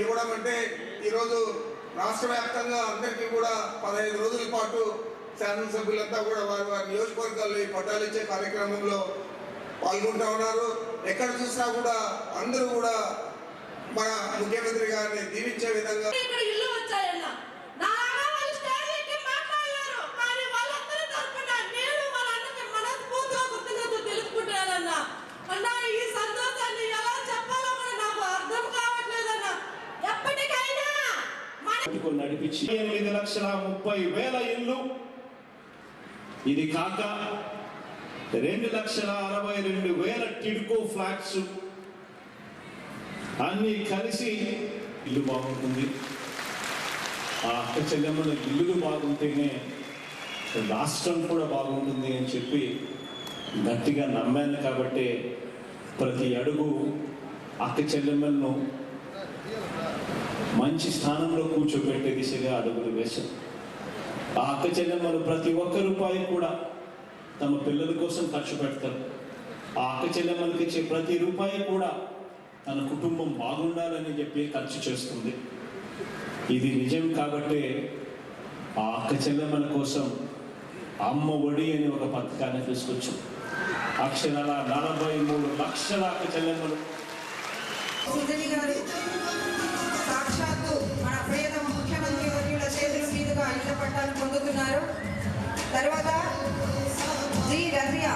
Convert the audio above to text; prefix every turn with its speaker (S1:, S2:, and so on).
S1: ఇవ్వడం అంటే ఈరోజు రాష్ట్ర వ్యాప్తంగా అందరికీ కూడా 15 రోజుల పాటు శాసనసభ్యులంతా కూడా వారి వారి నియోజకవర్గాల్లో ఈ పట్టాలు ఇచ్చే కార్యక్రమంలో పాల్గొంటూ ఉన్నారు. ఎక్కడ చూసినా కూడా అందరూ కూడా మన ముఖ్యమంత్రి గారిని దీవించే విధంగా
S2: నడిపించి 8,30,000 ఇళ్ళు, ఇది కాక 2,62,000 టిడ్కో ఫ్లాట్స్ అన్నీ కలిసి ఇల్లు బాగుంటుంది. ఆ అక్క చెల్లెమ్మల ఇల్లులు బాగుంటేనే రాష్ట్రం కూడా బాగుంటుంది అని చెప్పి గట్టిగా నమ్మాను. కాబట్టి ప్రతి అడుగు అక్క చెల్లెమ్మలను మంచి స్థానంలో కూర్చోబెట్టే దిశగా అడుగులు వేశాం. ఆ అక్క చెల్లెమ్మలు ప్రతి ఒక్క రూపాయి కూడా తమ పిల్లల కోసం ఖర్చు పెడతారు. ఆ అక్క చెల్లెమ్మలకి ఇచ్చే ప్రతి రూపాయి కూడా తన కుటుంబం బాగుండాలని చెప్పి ఖర్చు చేస్తుంది. ఇది నిజం. కాబట్టి ఆ అక్క చెల్లెమ్మల కోసం అమ్మ ఒడి అని ఒక పథకాన్ని తీసుకొచ్చాం. అక్షరాల 43 లక్షల అక్క చెల్లెమ్మలు.
S3: సాక్షాత్తు మన ప్రియతమ ముఖ్యమంత్రి వర్యుల చేతుల మీదుగా ఇళ్ల పట్టాలు పొందుతున్నారు. తర్వాత జి రజియా